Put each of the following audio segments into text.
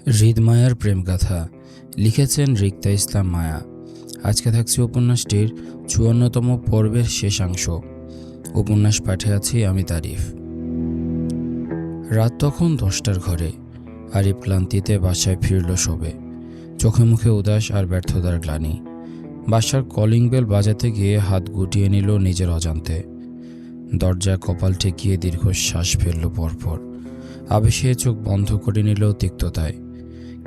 হৃদ মায়ার প্রেমগাথা লিখেছেন রিক্তা ইসলাম মায়া। আজকে থাকছে উপন্যাসটির ৫৪তম পর্বের শেষাংশ। উপন্যাস পাঠে আছি আমি তারিফ। রাত তখন ১০টার ঘরে। আরিফ ক্লান্তিতে বাসায় ফিরল সবে, চোখে মুখে উদাস আর ব্যর্থতার গ্লানি। বাসার কলিং বেল বাজাতে গিয়ে হাত গুটিয়ে নিল নিজের অজান্তে। দরজায় কপাল ঠেকিয়ে দীর্ঘশ্বাস ফেলল পরপর। আবেশে চোখ বন্ধ করে নিল তিক্ততায়।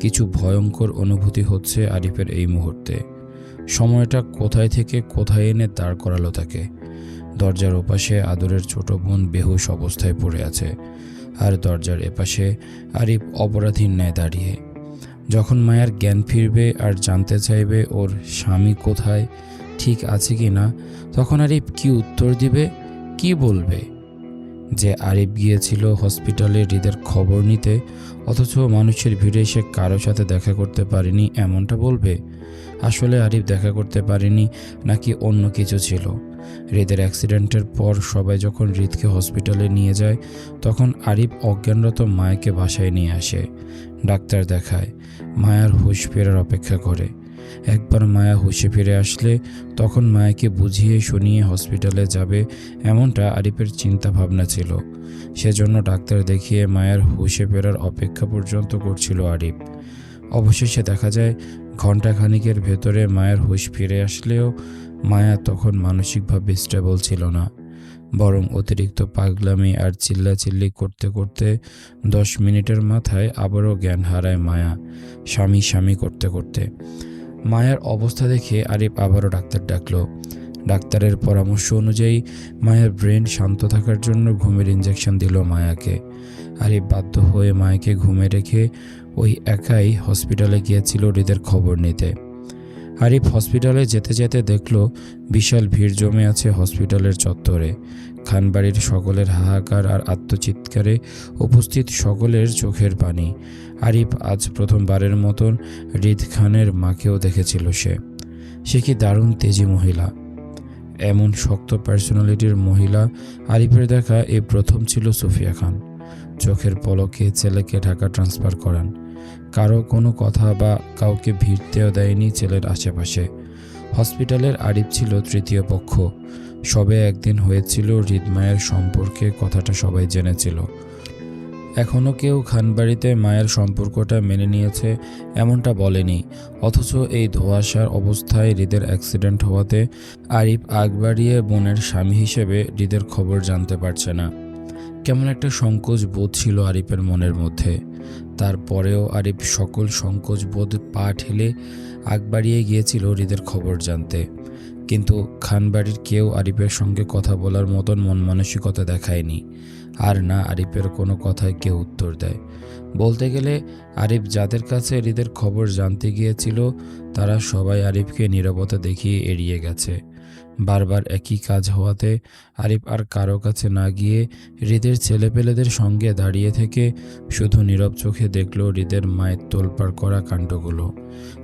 কিছু ভয়ঙ্কর অনুভূতি হচ্ছে আরিফের এই মুহূর্তে। সময়টা কোথায় থেকে কোথায় এনে দাঁড় করালো তাকে। দরজার ওপাশে আদরের ছোট বোন বেহুশ অবস্থায় পড়ে আছে, আর দরজার এপাশে আরিফ অপরাধীর ন্যায় দাঁড়িয়ে। যখন মায়ার জ্ঞান ফিরবে আর জানতে চাইবে ওর স্বামী কোথায়, ঠিক আছে কি না, তখন আরিফ কি উত্তর দিবে, কি বলবে? যে আরিফ গিয়েছিল হসপিটালে হৃদের খবর নিতে, অথচ মানুষের ভিড়ে সে কারো সাথে দেখা করতে পারেনি, এমনটা বলবে? আসলে আরিফ দেখা করতে পারেনি নাকি অন্য কিছু ছিল? হৃদের অ্যাক্সিডেন্টের পর সবাই যখন হৃদকে হসপিটালে নিয়ে যায়, তখন আরিফ অজ্ঞানরত মায়াকে বাসায় নিয়ে আসে। ডাক্তার দেখায়, মায়ার হুঁশ ফেরার অপেক্ষা করে। একবার মায়া হুঁশে ফিরে আসলে তখন মায়াকে বুঝিয়ে শুনিয়ে হসপিটালে যাবে, এমনটা আরিফের চিন্তা ভাবনা ছিল। সেজন্য ডাক্তার দেখিয়ে মায়ার হুঁশে ফেরার অপেক্ষা পর্যন্ত করছিল আরিফ। অবশেষে দেখা যায় ঘণ্টাখানিকের ভেতরে মায়ের হুঁশ ফিরে আসলেও মায়া তখন মানসিকভাবে স্টেবল ছিল না, বরং অতিরিক্ত পাগলামি আর চিল্লাচিল্লি করতে করতে 10 মিনিটের মাথায় আবারও জ্ঞান হারায় মায়া, স্বামী স্বামী করতে করতে। মায়ার অবস্থা দেখে আরিফ আবারও ডাক্তার ডাকলো। ডাক্তারের পরামর্শ অনুযায়ী মায়ের ব্রেন শান্ত থাকার জন্য ঘুমের ইঞ্জেকশন দিল মায়াকে। আরিফ বাধ্য হয়ে মায়াকে ঘুমে রেখে ওই একাই হসপিটালে গিয়েছিল হৃদের খবর নিতে। আরিফ হসপিটালে যেতে যেতে দেখল বিশাল ভিড় জমে আছে হসপিটালের চত্বরে। খানবাড়ির সকলের হাহাকার আর আত্মচিৎকারে উপস্থিত সকলের চোখের পানি। আরিফ আজ প্রথমবারের মতন হৃদ খানের মাকেও দেখেছিল। সে কি দারুণ তেজি মহিলা! এমন শক্ত পার্সোনালিটির মহিলা আরিফের দেখা এই প্রথম ছিল সুফিয়া খান। চোখের পলকে ছেলেকে ঢাকা ট্রান্সফার করান। কারো কোনো কথা বা কাউকে ভিড়তেও দেয়নি ছেলের আশেপাশে। হসপিটালের আরিফ ছিল তৃতীয় পক্ষ। সবে একদিন হয়েছিল হৃদমায়ের সম্পর্কে, কথাটা সবাই জেনেছিল। এখনও কেউ খানবাড়িতে মায়ের সম্পর্কটা মেনে নিয়েছে এমনটা বলেনি, অথচ এই ধোঁয়াশার অবস্থায় হৃদের অ্যাক্সিডেন্ট হওয়াতে আরিফ আগ বাড়িয়ে বোনের স্বামী হিসেবে হৃদের খবর জানতে পারছে না। কেমন একটা সংকোচ বোধ ছিল আরিফের মনের মধ্যে। তারপরেও আরিফ সকল সংকোচ বোধ পা ঠেলে আগ বাড়িয়ে গিয়েছিল হৃদের খবর জানতে। কিন্তু খানবাড়ির কেউ আরিফের সঙ্গে কথা বলার মতন মন মানসিকতা দেখায়নি, আর না আরিফের কোনো কথায় কেউ উত্তর দেয়। বলতে গেলে আরিফ যাদের কাছে হৃদের খবর জানতে গিয়েছিল, তারা সবাই আরিফকে নীরবতা দেখিয়ে এড়িয়ে গেছে। বারবার একই কাজ হওয়াতে আরিফ আর কারো কাছে না গিয়ে হৃদের ছেলেপেলেদের সঙ্গে দাঁড়িয়ে থেকে শুধু নীরব চোখে দেখল হৃদের মায়ের তোলপাড় করা কাণ্ডগুলো।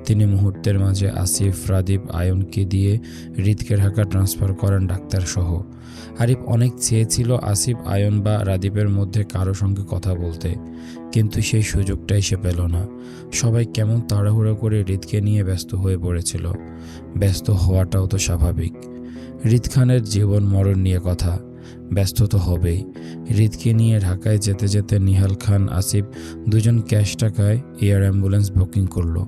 তিনি মুহূর্তের মাঝে আসিফ, রাদীপ, আয়নকে দিয়ে হৃদকে ঢাকা ট্রান্সফার করান ডাক্তার সহ। আরিফ অনেক চেয়েছিল আসিফ, আয়ন বা রাদীপের মধ্যে কারো সঙ্গে কথা বলতে, কিন্তু সেই সুযোগটাই সে পেল না। সবাই কেমন তাড়াহুড়ো করে হৃদকে নিয়ে ব্যস্ত হয়ে পড়েছিল। ব্যস্ত হওয়াটাও তো স্বাভাবিক। হৃদ খানের জীবন মরণ নিয়ে কথা, ব্যস্ত তো হবেই। হৃদকে নিয়ে ঢাকায় যেতে যেতে নিহাল খান, আসিফ দুজন ক্যাশ টাকায় এয়ার অ্যাম্বুলেন্স বুকিং করলো।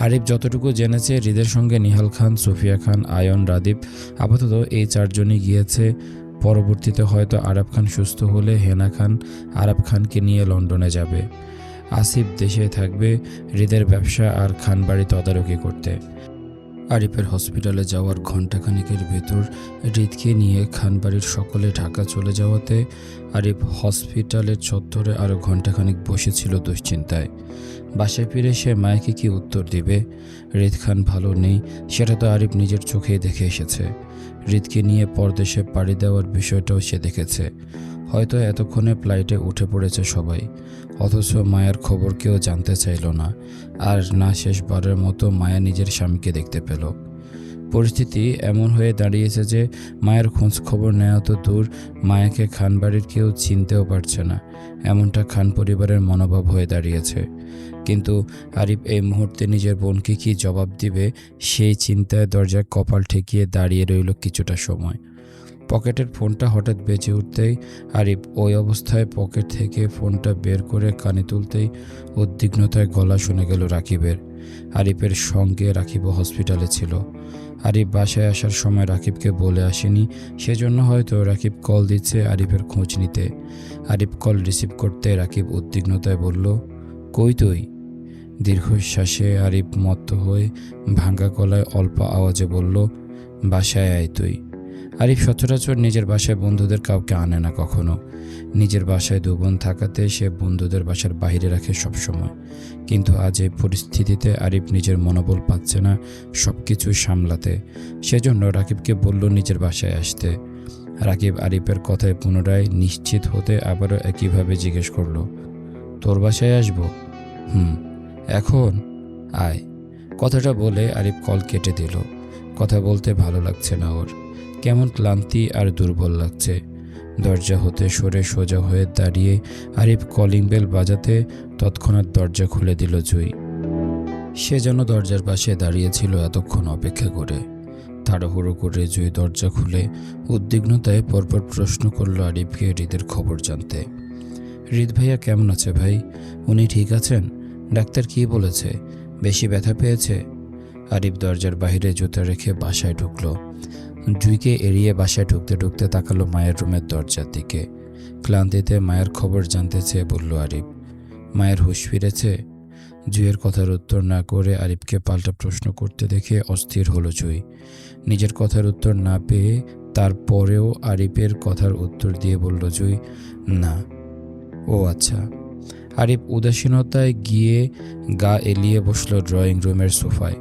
আরিফ যতটুকু জেনেছে, হৃদের সঙ্গে নিহাল খান, সুফিয়া খান, আয়ন, রাদীপ, আপাতত এই 4 জনই গিয়েছে। পরবর্তীতে হয়তো আরাব খান সুস্থ হলে হেনা খান আরাব খানকে নিয়ে লন্ডনে যাবে। আসিফ দেশে থাকবে হৃদের ব্যবসা আর খানবাড়ি তদারকি করতে। আরিফের হসপিটালে যাওয়ার ঘণ্টাখানিকের ভেতর হৃদকে নিয়ে খানবাড়ির সকলে ঢাকা চলে যাওয়াতে আরিফ হসপিটালের চত্বরে আরও ঘণ্টাখানিক বসেছিল দুশ্চিন্তায়। বাসায় ফিরে সে মায়াকে কি উত্তর দিবে? হৃদ খান ভালো নেই, সেটা তো আরিফ নিজের চোখেই দেখে এসেছে। হৃদকে নিয়ে পরদেশে পাড়ি দেওয়ার বিষয়টাও সে দেখেছে। হয়তো এতক্ষণে ফ্লাইটে উঠে পড়েছে সবাই, অথচ মায়ের খবর কেউ জানতে চাইল না। আর না শেষবারের মতো মায়া নিজের স্বামীকে দেখতে পেল। পরিস্থিতি এমন হয়ে দাঁড়িয়েছে যে মায়ের খোঁজ খবর নেওয়া তো দূর, মায়াকে খানবাড়ির কেউ চিনতেও পারছে না, এমনটা খান পরিবারের মনোভাব হয়ে দাঁড়িয়েছে। কিন্তু আরিফ এই মুহূর্তে নিজের বোনকে কি জবাব দিবে, সেই চিন্তায় দরজায় কপাল ঠেকিয়ে দাঁড়িয়ে রইল কিছুটা সময়। পকেটের ফোনটা হঠাৎ বেজে উঠতেই আরিফ ওই অবস্থায় পকেট থেকে ফোনটা বের করে কানে তুলতেই উদ্বিগ্নতায় গলা শুনে গেল রাকিবের। আরিফের সঙ্গে রাকিবও হসপিটালে ছিল। আরিফ বাসায় আসার সময় রাকিবকে বলে আসেনি, সেজন্য হয়তো রাকিব কল দিচ্ছে আরিফের খোঁজ নিতে। আরিফ কল রিসিভ করতে রাকিব উদ্বিগ্নতায় বলল, কই তুই? দীর্ঘশ্বাসে আরিফ মত্ত হয়ে ভাঙা গলায় অল্প আওয়াজে বলল, বাসায় আয় তুই। আরিফ সচরাচর নিজের বাসায় বন্ধুদের কাউকে আনে না কখনো। নিজের বাসায় দু বোন থাকাতে সে বন্ধুদের বাসার বাইরে রাখে সবসময়। কিন্তু আজ এই পরিস্থিতিতে আরিফ নিজের মনোবল পাচ্ছে না সব কিছু সামলাতে, সেজন্য রাকিবকে বলল নিজের বাসায় আসতে। রাকিব আরিফের কথায় পুনরায় নিশ্চিত হতে আবারও একইভাবে জিজ্ঞেস করলো, তোর বাসায় আসবো? এখন আয়। কথাটা বলে আরিফ কল কেটে দিল। কথা বলতে ভালো লাগছে না ওর, কেমন ক্লান্তি আর দুর্বল লাগছে। দরজা হতে সরে সোজা হয়ে দাঁড়িয়ে আরিফ কলিং বেল বাজাতে তৎক্ষণাৎ দরজা খুলে দিল জুই। সে যেন দরজার পাশে দাঁড়িয়েছিল এতক্ষণ অপেক্ষা করে। তাড়াহুড়ো করে জুই দরজা খুলে উদ্বিগ্নতায় পরপর প্রশ্ন করলো আরিফকে হৃদের খবর জানতে। হৃদ ভাইয়া কেমন আছে ভাই? উনি ঠিক আছেন? ডাক্তার কি বলেছে? বেশি ব্যথা পেয়েছে? আরিফ দরজার বাইরে জুতা রেখে বাসায় ঢুকলো। জুইকে এড়িয়ে বাসায় ঢুকতে ঢুকতে তাকালো মায়ের রুমের দরজার দিকে। ক্লান্তিতে মায়ের খবর জানতে চেয়ে বলল আরিফ, মায়ের হুঁশ ফিরেছে? জুইয়ের কথার উত্তর না করে আরিফকে পাল্টা প্রশ্ন করতে দেখে অস্থির হলো জুই। নিজের কথার উত্তর না পেয়ে তারপরেও আরিফের কথার উত্তর দিয়ে বলল জুই, না। ও আচ্ছা। আরিফ উদাসীনতায় গিয়ে গা এলিয়ে বসলো ড্রয়িং রুমের সোফায়।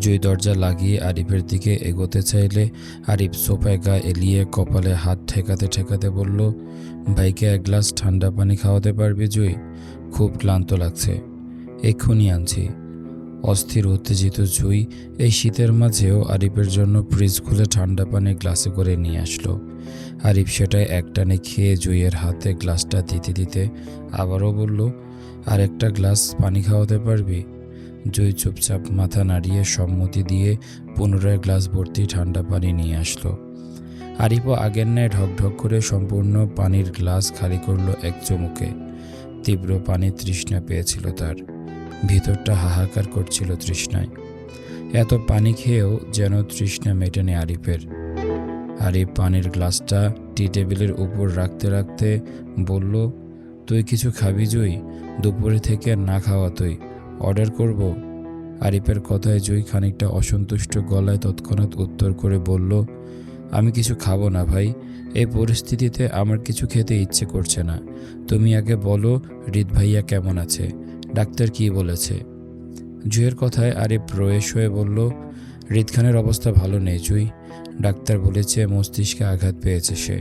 জুই দরজা লাগিয়ে আরিফের দিকে এগোতে চাইলে আরিফ সোফায় গা এলিয়ে কপালে হাত ঠেকাতে ঠেকাতে বলল, ভাইকে এক গ্লাস ঠান্ডা পানি খাওয়াতে পারবি জুই? খুব ক্লান্ত লাগছে। এক্ষুনি আনছি। অস্থির উত্তেজিত জুই এই শীতের মাঝেও আরিফের জন্য ফ্রিজ খুলে ঠান্ডা পানি গ্লাসে করে নিয়ে আসলো। আরিফ সেটাই একটানে খেয়ে জুইয়ের হাতে গ্লাসটা দিতে দিতে আবারও বলল, আর একটা গ্লাস পানি খাওয়াতে পারবি? জুই চুপচাপ মাথা নাড়িয়ে সম্মতি দিয়ে পুনরায় গ্লাস ভর্তি ঠান্ডা পানি নিয়ে আসলো। আরিফও আগের ন্যায় ঢকঢক করে সম্পূর্ণ পানির গ্লাস খালি করলো এক চুমুকে। তীব্র পানির তৃষ্ণা পেয়েছিল তার, ভিতরটা হাহাকার করছিল তৃষ্ণায়। এত পানি খেয়েও যেন তৃষ্ণা মেটেনি আরিফের। আরিফ পানির গ্লাসটা টি টেবিলের উপর রাখতে রাখতে বলল, তুই কিছু খাবি জুই? দুপুরে থেকে না খাওয়া তুই, অর্ডার করব? আরিফের কথায় জুই খানিকটা অসন্তুষ্ট গলায় তৎক্ষণাৎ উত্তর করে বলল, আমি কিছু খাবো না ভাই, এই পরিস্থিতিতে আমার কিছু খেতে ইচ্ছে করছে না। তুমি আগে বলো হৃদ ভাইয়া কেমন আছে, ডাক্তার কি বলেছে? জুইয়ের কথায় আরিফ রয়েস হয়ে বলল, হৃদ খানের অবস্থা ভালো নেই জুই, ডাক্তার বলেছে মস্তিষ্কে আঘাত পেয়েছে সে।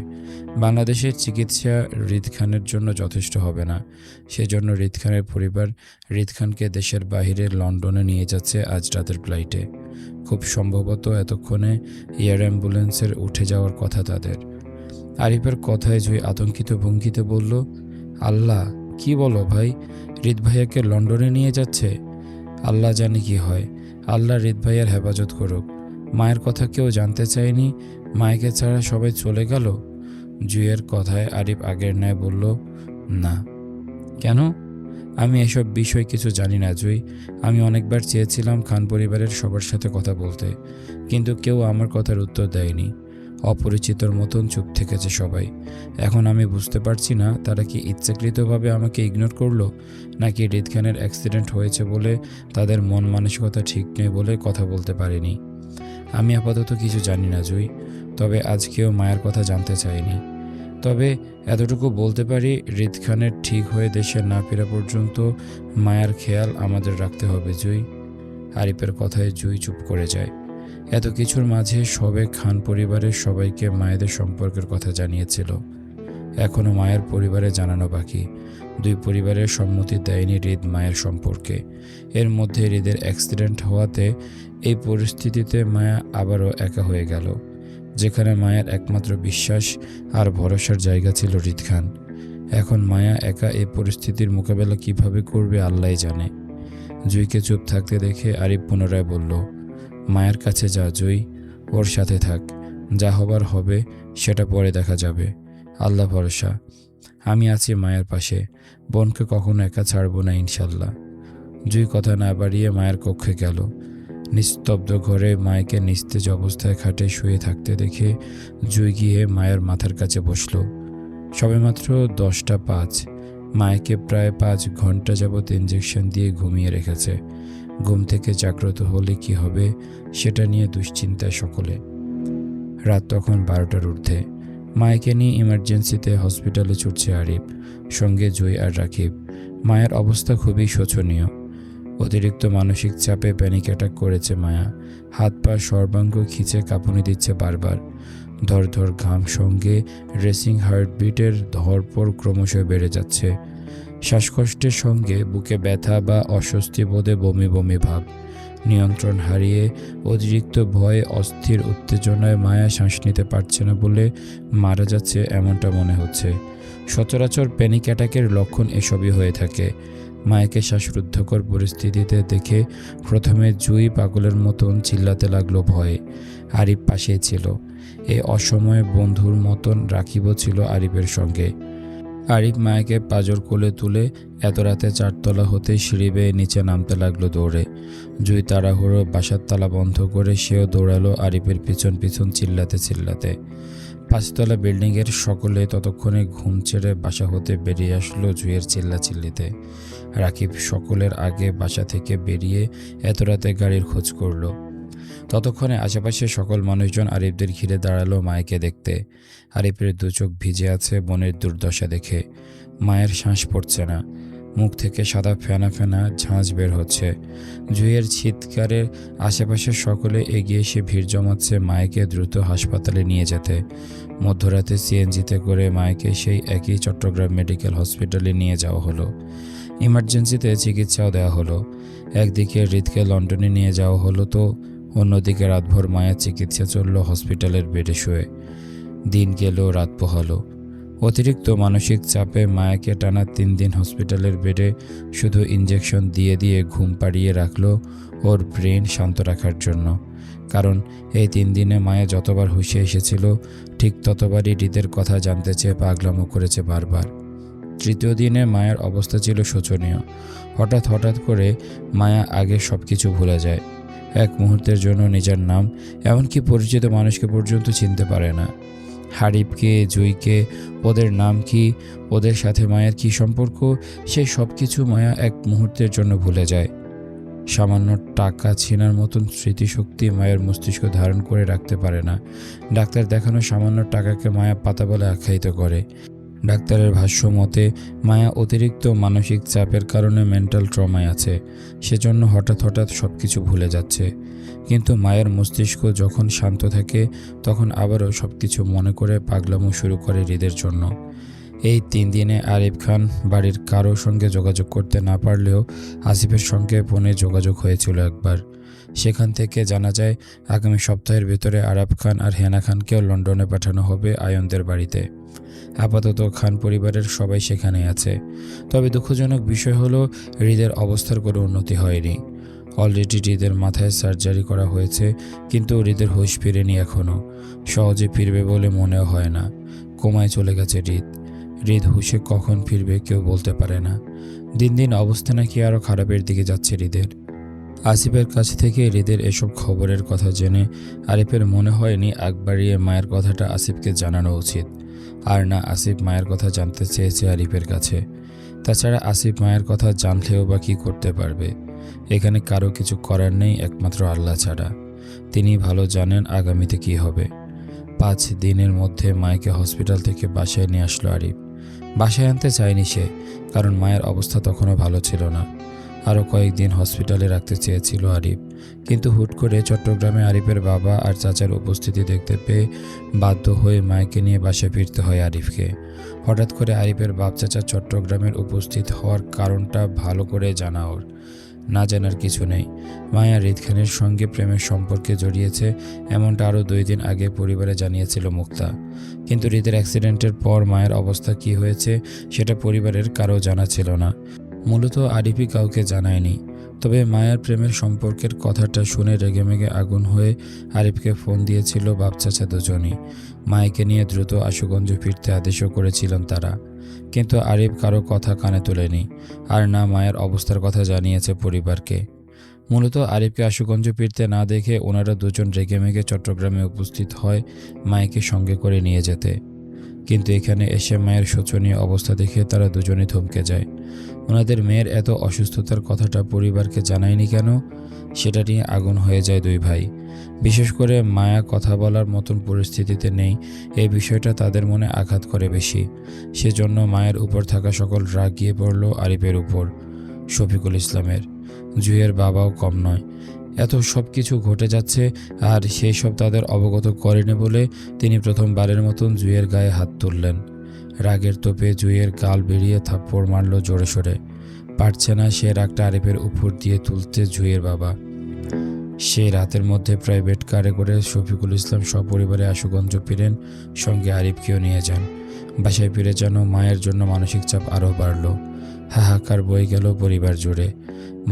বাংলাদেশের চিকিৎসা হৃদ খানের জন্য যথেষ্ট হবে না, সেজন্য হৃদ খানের পরিবার হৃদ খানকে দেশের বাইরে লন্ডনে নিয়ে যাচ্ছে আজ রাতের ফ্লাইটে। খুব সম্ভবত এতক্ষণে এয়ার অ্যাম্বুলেন্সের উঠে যাওয়ার কথা তাদের। আরিফের কথায় জুই আতঙ্কিত ভঙ্গিতে বলল, আল্লাহ, কি বলো ভাই? হৃদ ভাইয়াকে লন্ডনে নিয়ে যাচ্ছে? আল্লাহ জানে কি হয়। আল্লাহ হৃদ ভাইয়ার হেফাজত করুক। মায়ের কথা কেউ জানতে চায়নি? মায়েকে ছাড়া সবাই চলে গেল? জুইয়ের কথায় আরিফ আগের ন্যায় বলল, না। কেন? আমি এসব বিষয় কিছু জানি না জুই। আমি অনেকবার চেয়েছিলাম খান পরিবারের সবার সাথে কথা বলতে, কিন্তু কেউ আমার কথার উত্তর দেয়নি। অপরিচিতর মতন চুপ থেকেছে সবাই। এখন আমি বুঝতে পারছি না তারা কি ইচ্ছাকৃতভাবে আমাকে ইগনোর করলো, নাকি হৃদ খানের অ্যাক্সিডেন্ট হয়েছে বলে তাদের মন মানসিকতা ঠিক নেই বলে কথা বলতে পারেনি। আমি আপাতত কিছু জানি না জুই, তবে আজকেও মায়ের কথা জানতে চাইনি। তবে এতটুকু বলতে পারি, হৃদ খানের ঠিক হয়ে দেশে না ফেরা পর্যন্ত মায়ের খেয়াল আমাদের রাখতে হবে জুই। আরিফের কথায় জুই চুপ করে যায়। এত কিছুর মাঝে সবে খান পরিবারের সবাইকে মায়েদের সম্পর্কের কথা জানিয়েছিল। এখনও মায়ের পরিবারে জানানো বাকি। দুই পরিবারের সম্মতি দেয়নি হৃদ মায়ের সম্পর্কে। এর মধ্যে হৃদের অ্যাক্সিডেন্ট হওয়াতে এই পরিস্থিতিতে মায়া আবারও একা হয়ে গেল, যেখানে মায়ের একমাত্র বিশ্বাস আর ভরসার জায়গা ছিল হৃদ খান। এখন মায়া একা এই পরিস্থিতির মোকাবেলা কিভাবে করবে আল্লাহই জানে। জুইকে চুপ থাকতে দেখে আরিফ পুনরায় বলল, মায়ের কাছে যা জুই, ওর সাথে থাক, যা হবার হবে সেটা পরে দেখা যাবে। আল্লাহ ভরসা, আমি আছি মায়ের পাশে, বোনকে কখনো একা ছাড়বো না ইনশাল্লাহ। জুই কথা না বাড়িয়ে মায়ের কক্ষে গেল। নিস্তব্ধ ঘরে মায়েকে নিস্তেজ অবস্থায় খাটে শুয়ে থাকতে দেখে জুই গিয়ে মায়ের মাথার কাছে বসল। সবেমাত্র 10টা 5। মায়েকে প্রায় 5 ঘন্টা যাবৎ ইঞ্জেকশন দিয়ে ঘুমিয়ে রেখেছে। ঘুম থেকে জাগ্রত হলে কি হবে সেটা নিয়ে দুশ্চিন্তায় সকলে। রাত তখন 12টার ঊর্ধ্বে। মায়েকে নিয়ে ইমার্জেন্সিতে হসপিটালে ছুটছে আরিফ, সঙ্গে জুই আর রাকিব। মায়ের অবস্থা খুবই শোচনীয়। অতিরিক্ত মানসিক চাপে প্যানিক অ্যাটাক করেছে মায়া। হাত পা সর্বাঙ্গ খিচে কাঁপুনি দিচ্ছে বারবার। ধর ঘাম, সঙ্গে রেসিং হার্টবিটের ধরপড় ক্রমশ বেড়ে যাচ্ছে। শ্বাসকষ্টের সঙ্গে বুকে ব্যথা বা অস্বস্তি বোধে বমি বমি ভাব। নিয়ন্ত্রণ হারিয়ে অতিরিক্ত ভয়ে, অস্থির উত্তেজনায় মায়া শ্বাস নিতে পারছে না বলে মারা যাচ্ছে এমনটা মনে হচ্ছে। সচরাচর প্যানিক অ্যাটাকের লক্ষণ এসবই হয়ে থাকে। মায়াকে শ্বাসরুদ্ধকর পরিস্থিতিতে দেখে প্রথমে জুই পাগলের মতন চিল্লাতে লাগলো ভয়ে। আরিফ পাশেই ছিল। এ অসময়ে বন্ধুর মতন রাকিবও ছিল আরিফের সঙ্গে। আরিফ মায়াকে পাঁজর কোলে তুলে এত রাতে 4তলা হতে সিঁড়ি বেয়ে নিচে নামতে লাগলো দৌড়ে। জুই তাড়াহুড়ো বাসার তালা বন্ধ করে সেও দৌড়ালো আরিফের পিছন পিছন চিল্লাতে চিল্লাতে। 5তলা বিল্ডিংয়ের সকলে ততক্ষণে ঘুম ছেড়ে বাসা হতে বেরিয়ে আসলো জুইয়ের চিল্লাচিল্লিতে। রাকিব সকলের আগে বাসা থেকে বেরিয়ে এত রাতে গাড়ির খোঁজ করলো। ততক্ষণে আশেপাশে সকল মানুষজন আরিফদের ঘিরে দাঁড়ালো মায়াকে দেখতে। আরিফের 2 চোখ ভিজে আছে বোনের দুর্দশা দেখে। মায়ের শ্বাস পড়ছে না, মুখ থেকে সাদা ফেনা ফেনা ঝাঁঝ বের হচ্ছে। জুইয়ের চিৎকারে আশেপাশে সকলে এগিয়ে এসে ভিড় জমাচ্ছে মায়াকে দ্রুত হাসপাতালে নিয়ে যেতে। মধ্যরাতে সিএনজিতে করে মায়াকে সেই একই চট্টগ্রাম মেডিকেল হসপিটালে নিয়ে যাওয়া হলো। ইমার্জেন্সিতে চিকিৎসাও দেওয়া হলো। একদিকে হৃদকে লন্ডনে নিয়ে যাওয়া হলো, তো অন্যদিকে রাতভর মায়ের চিকিৎসা চলল হসপিটালের বেডে শুয়ে। দিন গেল, রাত পোহালো। অতিরিক্ত মানসিক চাপে মায়াকে টানা 3 দিন হসপিটালের বেডে শুধু ইঞ্জেকশন দিয়ে দিয়ে ঘুম পাড়িয়ে রাখলো ওর ব্রেন শান্ত রাখার জন্য। কারণ এই 3 দিনে মায়া যতবার হুঁশে এসেছিল ঠিক ততবারই হৃদের কথা জানতে চেয়ে পাগলামো করেছে বারবার। 3য় দিনে মায়ের অবস্থা ছিল শোচনীয়। হঠাৎ করে মায়া আগে সব কিছু ভুলে যায়। এক মুহূর্তের জন্য নিজের নাম, এমনকি পরিচিত মানুষকে পর্যন্ত চিনতে পারে না। হারিফকে, জুইকে, ওদের নাম কি, ওদের সাথে মায়ের কি সম্পর্ক, সেই সব কিছু মায়া এক মুহূর্তের জন্য ভুলে যায়। সামান্য টাকা ছিনার মতন স্মৃতিশক্তি মায়ের মস্তিষ্ক ধারণ করে রাখতে পারে না। ডাক্তার দেখানো সামান্য টাকাকে মায়া পাতা বলে আখ্যায়িত করে। ডাক্তারের ভাষ্য মতে মায়া অতিরিক্ত মানসিক চাপের কারণে মেন্টাল ট্রমায় আছে, সেজন্য হঠাৎ সব কিছু ভুলে যাচ্ছে। কিন্তু মায়ের মস্তিষ্ক যখন শান্ত থাকে তখন আবারও সব কিছু মনে করে পাগলামো শুরু করে হৃদের জন্য। এই 3 দিনে আরিফ খান বাড়ির কারো সঙ্গে যোগাযোগ করতে না পারলেও আসিফের সঙ্গে ফোনে যোগাযোগ হয়েছিল একবার। সেখান থেকে জানা যায় আগামী সপ্তাহের ভেতরে আরাফ খান আর হেনা খানকেও লন্ডনে পাঠানো হবে আয়নদের বাড়িতে। আপাতত খান পরিবারের সবাই সেখানে আছে। তবে দুঃখজনক বিষয় হলো হৃদের অবস্থার কোনো উন্নতি হয়নি। অলরেডি হৃদের মাথায় সার্জারি করা হয়েছে, কিন্তু হৃদের হুঁশ ফিরেনি এখনও। সহজে ফিরবে বলে মনেও হয় না। কোমায় চলে গেছে হৃদ হুঁশে কখন ফিরবে কেউ বলতে পারে না। দিন দিন অবস্থা নাকি আরও খারাপের দিকে যাচ্ছে হৃদের। আসিফের কাছ থেকে হৃদের এসব খবরের কথা জেনে আরিফের মনে হয়নি আগ বাড়িয়ে মায়ের কথাটা আসিফকে জানানো উচিত। আর না আসিফ মায়ের কথা জানতে চেয়েছে আরিফের কাছে। তাছাড়া আসিফ মায়ের কথা জানলেও বা কী করতে পারবে? এখানে কারো কিছু করার নেই একমাত্র আল্লাহ ছাড়া। তিনি ভালো জানেন আগামীতে কী হবে। 5 দিনের মধ্যে মায়েকে হসপিটাল থেকে বাসায় নিয়ে আসলো আরিফ। বাসায় আনতে চায়নি সে, কারণ মায়ের অবস্থা তখনও ভালো ছিল না। আরও কয়েকদিন হসপিটালে রাখতে চেয়েছিল আরিফ, কিন্তু হুট করে চট্টগ্রামে আরিফের বাবা আর চাচার উপস্থিতি দেখতে পেয়ে বাধ্য হয়ে মায়াকে নিয়ে বাসায় ফিরতে হয় আরিফকে। হঠাৎ করে আরিফের বাপ চাচা চট্টগ্রামের উপস্থিত হওয়ার কারণটা ভালো করে জানা ওর। না জানার কিছু নেই, মায়া হৃদ খানের সঙ্গে প্রেমের সম্পর্কে জড়িয়েছে এমনটা আরও 2 দিন আগে পরিবারে জানিয়েছিল মুক্তা। কিন্তু হৃদের অ্যাক্সিডেন্টের পর মায়ের অবস্থা কী হয়েছে সেটা পরিবারের কারো জানা ছিল না। মূলত আরিফই কাউকে জানায়নি। তবে মায়ার প্রেমের সম্পর্কের কথাটা শুনে রেগেমেগে আগুন হয়ে আরিফকে ফোন দিয়েছিল বাপ চাচা দুজনই। মায়াকে নিয়ে দ্রুত আশুগঞ্জ ফিরতে আদেশও করেছিলেন তারা, কিন্তু আরিফ কারো কথা কানে তোলেনি, আর না মায়ের অবস্থার কথা জানিয়েছে পরিবারকে। মূলত আরিফকে আশুগঞ্জ ফিরতে না দেখে ওনারা দুজন রেগেমেগে চট্টগ্রামে উপস্থিত হয় মায়াকে সঙ্গে করে নিয়ে যেতে। কিন্তু এখানে এসে মায়ের শোচনীয় অবস্থা দেখে তারা দুজনেই থমকে যায়। ওনাদের মেয়ের এত অসুস্থতার কথাটা পরিবারকে জানায়নি কেন, সেটা নিয়ে আগুন হয়ে যায় দুই ভাই। বিশেষ করে মায়া কথা বলার মতন পরিস্থিতিতে নেই, এই বিষয়টা তাদের মনে আঘাত করে বেশি। সেজন্য মায়ের উপর থাকা সকল রাগ গিয়ে পড়ল আরিফের উপর, শফিকুল ইসলামের। জুঁইয়ের বাবাও কম নয়। এত সব কিছু ঘটে যাচ্ছে আর সেই সব তাদের অবগত করেনি বলে তিনি প্রথমবারের মতন জুঁইয়ের গায়ে হাত তুললেন। রাগের তোপে জুঁইয়ের গাল বেরিয়ে থাপ্পড় মারল জোরে সোরে। পারছে না সে রাগটা আরিফের উপর দিয়ে তুলতে জুঁইয়ের বাবা। সেই রাতের মধ্যে প্রাইভেট কারে করে শফিকুল ইসলাম সপরিবারে আশুগঞ্জ ফিরেন, সঙ্গে আরিফকেও নিয়ে যান। বাসায় ফিরে যেন মায়ের জন্য মানসিক চাপ আরও বাড়ল। হাহাকার বয়ে গেল পরিবার জুড়ে।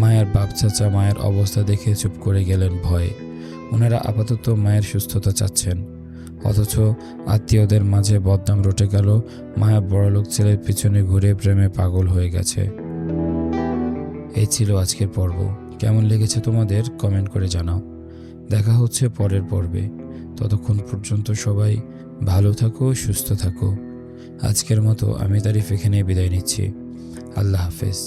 মায়ের বাপ চাচা মায়ের অবস্থা দেখে চুপ করে গেলেন ভয়ে। ওনারা আপাতত মায়ের সুস্থতা চাচ্ছেন, অথচ আত্মীয়দের মাঝে বদনাম রটে গেল মায়া বড়লোক ছেলের পিছনে ঘুরে প্রেমে পাগল হয়ে গেছে। এই ছিল আজকের পর্ব। কেমন লেগেছে তোমাদের কমেন্ট করে জানাও। দেখা হচ্ছে পরের পর্বে। ততক্ষণ পর্যন্ত সবাই ভালো থাকো, সুস্থ থাকো। আজকের মতো আমি তারিফ এখানে বিদায় নিচ্ছি। আল্লাহ হাফেজ।